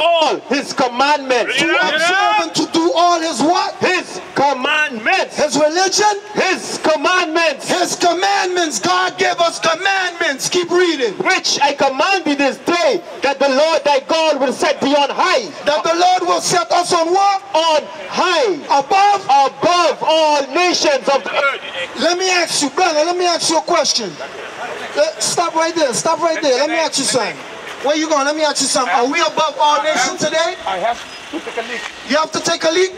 all his commandments. To observe and to do all his what? His commandments. His religion? His commandments. His commandments. God gave us commandments. Keep reading. Which I command thee this day, that the Lord thy God will set thee on high. That the Lord will set us on what? On high. Above all nations of the earth. Let me ask you, brother, let me ask you a question. Stop right there. Stop right there. Let me ask you something. Where you going? Let me ask you something. Are we above all nations today? I have to take a leak. You have to take a leak?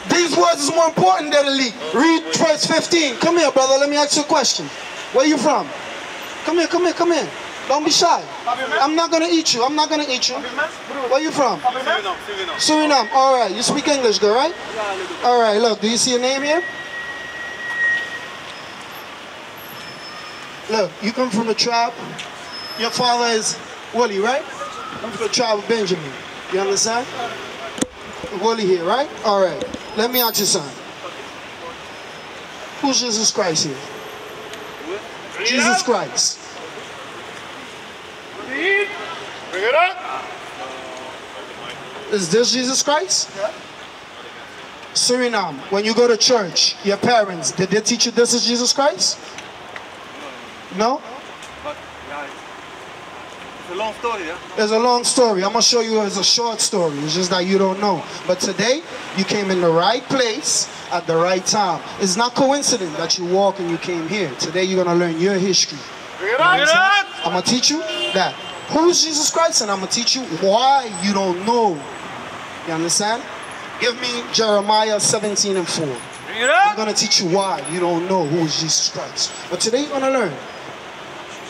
These words is more important than a leak. Read verse 15. Come here, brother. Let me ask you a question. Where you from? Come here, come here, come here. Don't be shy. I'm not going to eat you. I'm not going to eat you. Where you from? Suriname. All right. You speak English, girl, right? All right. Look, do you see a name here? Look, you come from the tribe. Your father is Willie, right? I'm from the tribe of Benjamin. You understand? Willie here, right? All right. Let me ask you something. Who's Jesus Christ here? Jesus Christ. Bring it up. Is this Jesus Christ? Suriname, when you go to church, your parents, did they teach you this is Jesus Christ? No? But, yeah, it's a long story, yeah? It's a long story. I'm going to show you it's a short story. It's just that you don't know. But today, you came in the right place at the right time. It's not coincidence that you walk and you came here. Today, you're going to learn your history. I'm going to teach you that. Who's Jesus Christ? And I'm going to teach you why you don't know. You understand? Give me Jeremiah 17 and 4. I'm going to teach you why you don't know who is Jesus Christ. But today, you're going to learn.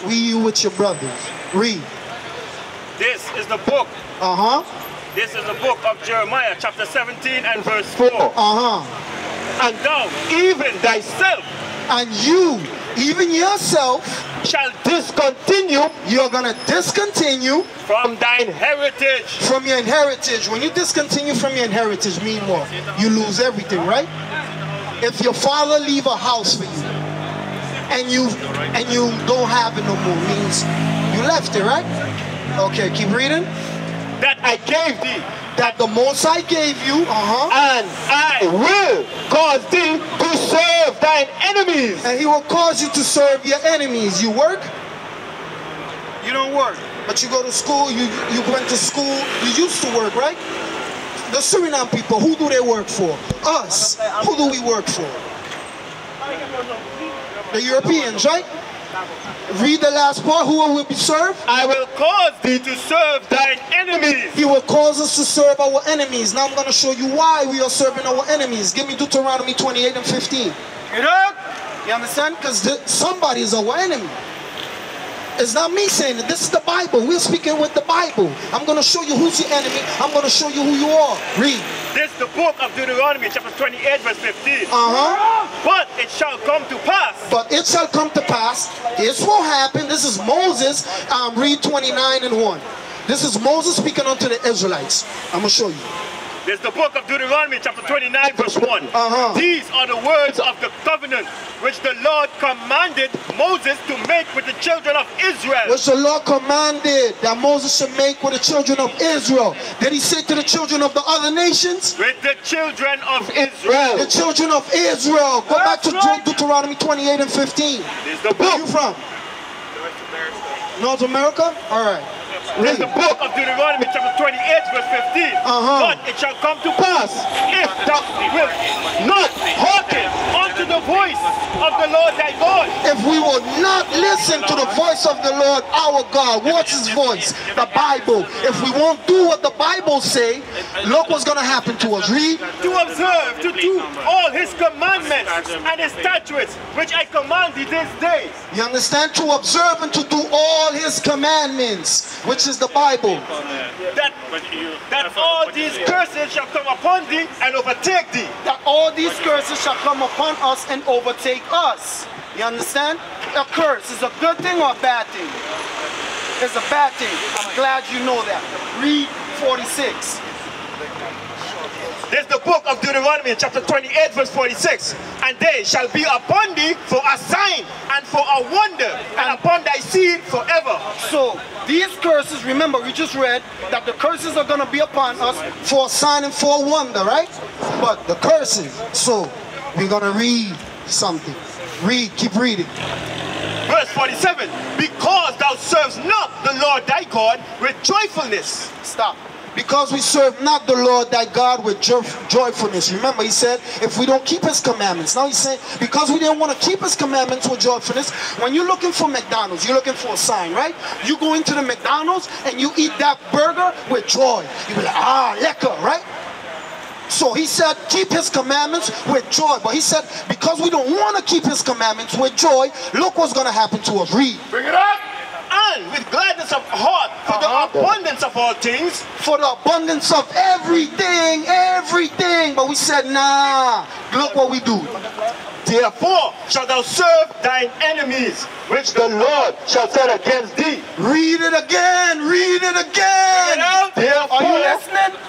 You with your brothers. Read. This is the book. This is the book of Jeremiah, chapter 17 and verse 4. And thou, even thyself, and you, even yourself, shall discontinue. You're going to discontinue from thine heritage. From your heritage. When you discontinue from your heritage, mean what? You lose everything, right? If your father leave a house for you, and you don't have it no more, means you left it, right? Okay, keep reading. That I gave thee. That the Most High gave you, and I will cause thee to serve thine enemies. And he will cause you to serve your enemies. You work? You don't work. But you go to school, you went to school, you used to work, right? The Suriname people, who do they work for? Us. Who do we work for? The Europeans, right? Read the last part. Who will be served? I will cause thee to serve thine enemies. He will cause us to serve our enemies. Now I'm going to show you why we are serving our enemies. Give me Deuteronomy 28 and 15. You understand? Because somebody is our enemy. It's not me saying it. This is the Bible. We're speaking with the Bible. I'm going to show you who's your enemy. I'm going to show you who you are. Read. This is the book of Deuteronomy, chapter 28, verse 15. But it shall come to pass. But it shall come to pass. This will happen. This is Moses. Read 29 and 1. This is Moses speaking unto the Israelites. I'm going to show you. This is the book of Deuteronomy, chapter 29, verse 1. These are the words of the covenant which the Lord commanded Moses to make with the children of Israel. Which the Lord commanded that Moses should make with the children of Israel. Did he say to the children of the other nations? With the children of Israel. The children of Israel. Go back to Deuteronomy 28 and 15. This is the book. Where are you from? North America? All right. This is the book of Deuteronomy, chapter 28, verse 15. But it shall come to pass, if thou wilt not hearken unto the voice of the Lord thy God. If we will not listen to the voice of the Lord our God. What's his voice? The Bible. If we won't do what the Bible say, look what's going to happen to us. Read. To observe, to do all his commandments and his statutes, which I command thee this day. You understand? To observe and to do all his commandments, which is the Bible. That all these curses shall come upon thee and overtake thee. That all these curses shall come upon us and overtake us. You understand? A curse is a good thing or a bad thing? It's a bad thing. I'm glad you know that. Read 46. This is the book of Deuteronomy, chapter 28, verse 46. And they shall be upon thee for a sign and for a wonder, and upon thy seed forever. So, These curses, remember, we just read that the curses are going to be upon us for a sign and for a wonder, right? But the curses, so we're going to read something. Read, keep reading. Verse 47, because thou servest not the Lord thy God with joyfulness. Stop. Because we serve not the Lord thy God with joyfulness. Remember, he said, if we don't keep his commandments. Now he's saying, because we didn't want to keep his commandments with joyfulness. When you're looking for McDonald's, you're looking for a sign, right? You go into the McDonald's and you eat that burger with joy. You be like, ah, lekker, right? So he said, keep his commandments with joy. But he said, because we don't want to keep his commandments with joy, look what's going to happen to us. Read. Bring it up. And with gladness of heart, for the abundance of all things. For the abundance of everything, everything. But we said, nah, look what we do. Therefore shalt thou serve thine enemies, which the Lord shall set against thee. Read it again, read it again. Therefore, are you listening?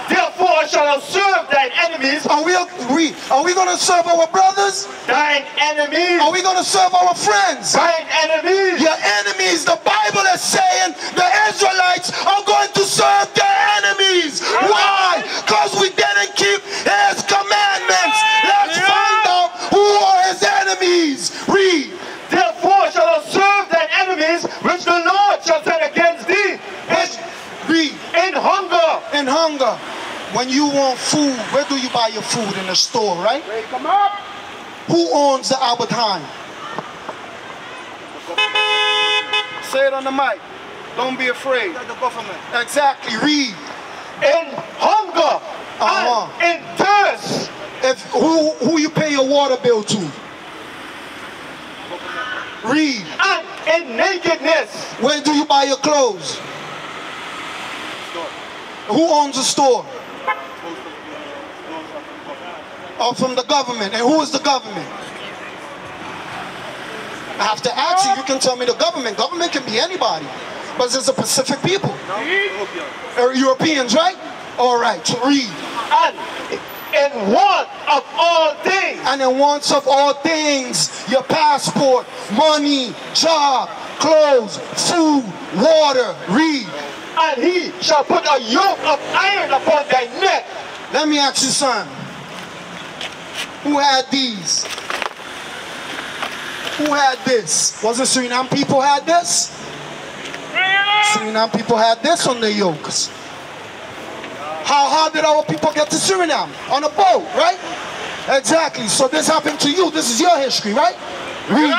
Therefore shalt thou serve thine enemies. Are we going to serve our brothers? Thine enemies. Are we going to serve our friends? Thine enemies. Your enemies. The Bible is saying the Israelites are going to serve their enemies. Why? Because we didn't keep his commandments. Let's find out who are his enemies. Read. Therefore shalt thou serve thine enemies, which the Lord shall set against thee. Read. In hunger. In hunger. When you want food, where do you buy your food? In the store, right? Come up. Who owns the Albert Heijn? Say it on the mic. Don't be afraid. The government. Exactly. Read. In hunger. And in thirst. If who you pay your water bill to? Read. And in nakedness. Where do you buy your clothes? Who owns the store? Or from the government. And who is the government? I have to ask you. You can tell me the government. Government can be anybody. But it's a Pacific people. Europeans, right? All right. So read. And in want of all things. And in wants of all things. Your passport, money, job, clothes, food, water. Read. And he shall put a yoke of iron upon thy neck. Let me ask you something. Who had these? Who had this? Was it Suriname people had this? Suriname people had this on their yokes. How did our people get to Suriname? On a boat, right? Exactly. So this happened to you. This is your history, right? Read.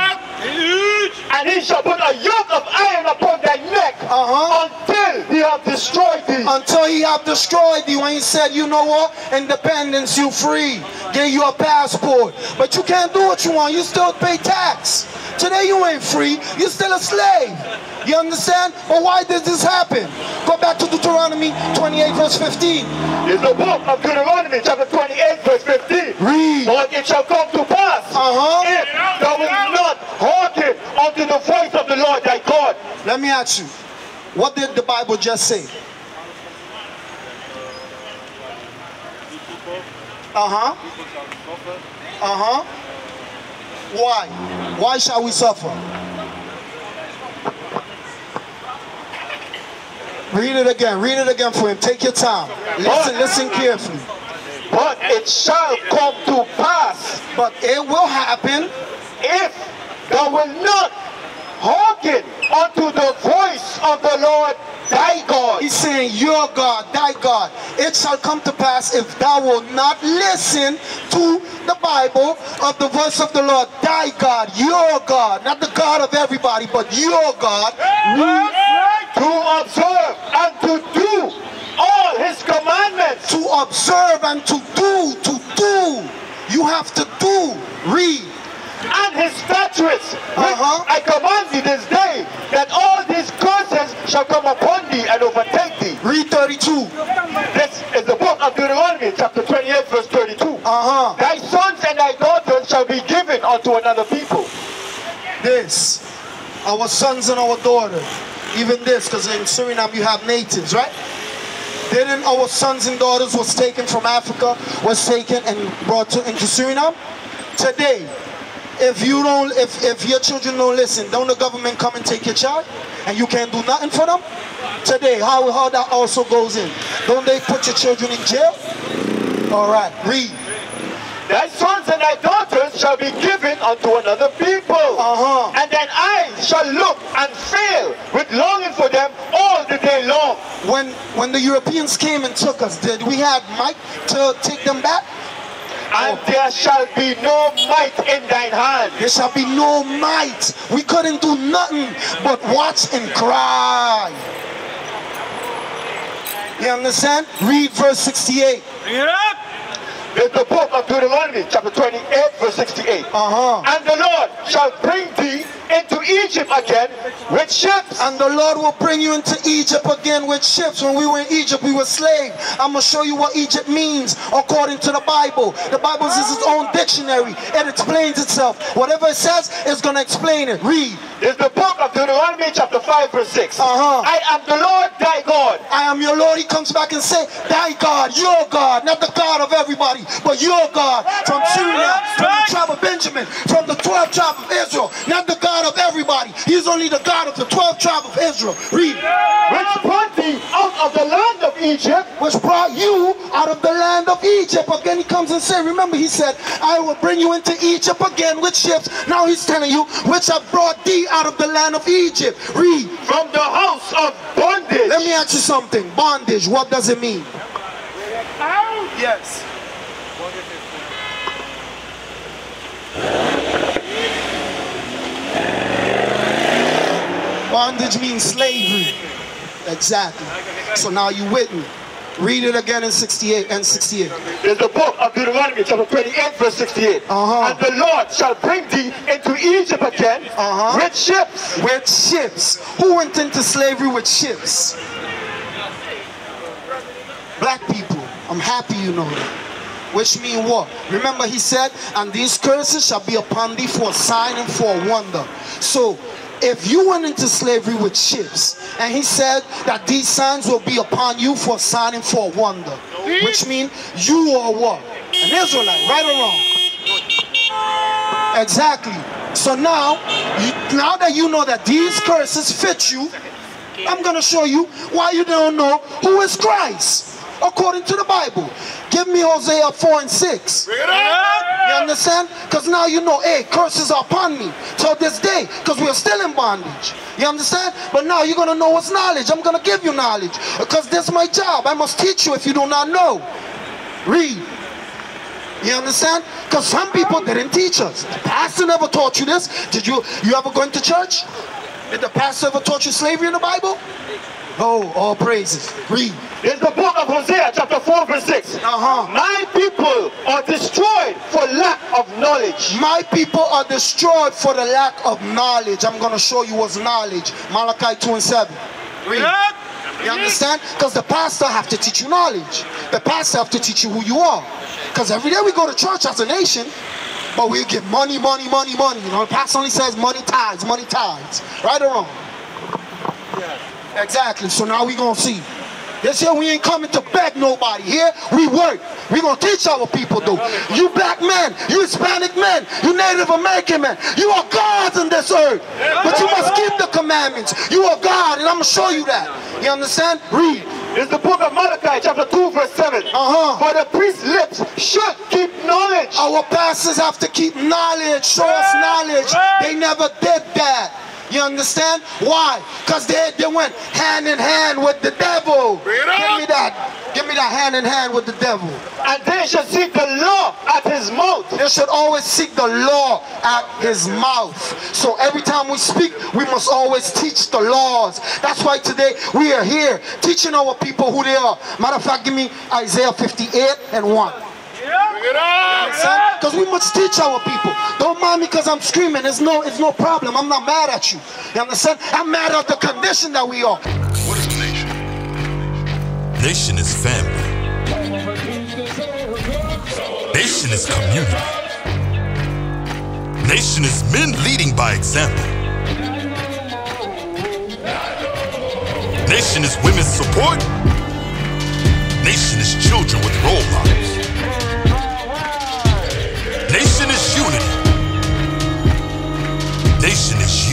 And he shall put a yoke of iron upon thy neck until he have destroyed thee. Until he have destroyed thee. When he said, you know what? Independence, you free. Gave you a passport. But you can't do what you want. You still pay tax. Today you ain't free. You're still a slave. You understand? But why did this happen? Go back to Deuteronomy 28 verse 15. In the book of Deuteronomy chapter 28 verse 15. Read. But it shall come to pass if thou wilt not hearken unto the voice of the Lord thy God. Let me ask you. What did the Bible just say? Why? Why shall we suffer? Read it again. Read it again for him. Take your time. Listen carefully. But it shall come to pass. But it will happen if thou wilt not hearken unto the voice of the Lord thy God. He's saying, your God, thy God. It shall come to pass if thou wilt not listen to the Bible of the voice of the Lord thy God, your God, not the God of everybody, but your God, to observe and to do all his commandments. To observe and to do, You have to do. Read. And his statutes, which I command thee this day, that all these curses shall come upon thee and overtake thee. Read 32. This is the book of Deuteronomy, chapter 28, verse 32. Thy sons and thy daughters shall be given unto another people. This, our sons and our daughters, even this, because in Suriname you have natives, right? Didn't our sons and daughters was taken from Africa, was taken and brought into Suriname? Today, If you don't, if your children don't listen, don't the government come and take your child, and you can't do nothing for them? Today, how that also goes in? Don't they put your children in jail? All right, read. Thy sons and thy daughters shall be given unto another people. And then I shall look and fail with longing for them all the day long. When the Europeans came and took us, did we have might to take them back? And there shall be no might in thine hand. There shall be no might. We couldn't do nothing but watch and cry. You understand? Read verse 68. There's the book of Deuteronomy, chapter 28, verse 68. And the Lord shall bring thee into Egypt again with ships. And the Lord will bring you into Egypt again with ships. When we were in Egypt, we were slaves. I'm going to show you what Egypt means according to the Bible. The Bible is its own dictionary. It explains itself. Whatever it says, it's going to explain it. Read. There's the book of Deuteronomy, chapter 5, verse 6. I am the Lord thy God. I am your Lord. He comes back and say, thy God, your God, not the God of everybody, but your God, from Syria, from the tribe of Benjamin, from the 12th tribe of Israel, not the God of everybody. He's only the God of the 12th tribe of Israel. Read. Which brought thee out of the land of Egypt. Which brought you out of the land of Egypt. Again, he comes and says, remember, he said, I will bring you into Egypt again with ships. Now he's telling you, which have brought thee out of the land of Egypt. Read. From the house of bondage. Let me ask you something. Bondage, what does it mean? Yes. Bondage means slavery. Exactly. So now you with me. Read it again in 68 and 68. There's the book of Deuteronomy, chapter 28, verse 68. And the Lord shall bring thee into Egypt again with ships. With ships. Who went into slavery with ships? Black people. I'm happy you know that. Which mean what? Remember he said, and these curses shall be upon thee for a sign and for a wonder. So if you went into slavery with ships, and he said that these signs will be upon you for a sign and for a wonder, which means you are what? An Israelite, right or wrong? Exactly. So now that you know that these curses fit you, I'm going to show you why you don't know who is Christ according to the Bible. Give me Hosea 4 and 6. You understand? Because now you know, hey, curses are upon me till this day, because we are still in bondage. You understand? But now you're going to know what's knowledge. I'm going to give you knowledge, because this is my job. I must teach you if you do not know. Read. You understand? Because some people didn't teach us. The pastor never taught you this. Did you ever go into church? Did the pastor ever taught you slavery in the Bible? Oh, all praises. Read. In the book of Hosea, chapter 4, verse 6. My people are destroyed for lack of knowledge. My people are destroyed for the lack of knowledge. I'm going to show you what's knowledge. Malachi 2 and 7. Read. You understand? Because the pastor have to teach you knowledge. The pastor have to teach you who you are. Because every day we go to church as a nation, but we give money, money, money, money. You know, the pastor only says money tithes, money tithes. Right or wrong? Yeah. Exactly. So now we going to see. This year we ain't coming to beg nobody. Here we work. We going to teach our people though. You black men, you Hispanic men, you Native American men, you are gods in this earth. But you must keep the commandments. You are God, and I'm going to show you that. You understand? Read. It's the book of Malachi, chapter 2, verse 7. For the priest's lips should keep knowledge. Our pastors have to keep knowledge, show us knowledge. They never did that. You understand? Why? Because they went hand in hand with the devil. Give me that hand in hand with the devil. And they should seek the law at his mouth. They should always seek the law at his mouth. So every time we speak, we must always teach the laws. That's why today we are here teaching our people who they are. Matter of fact, give me Isaiah 58 and 1. Because we must teach our people. Don't mind me because I'm screaming. It's no problem. I'm not mad at you. You understand? I'm mad at the condition that we are. What is a nation? Nation is family. Nation is community. Nation is men leading by example. Nation is women's support. Nation is children with role models. Nation is unity. Exploitation is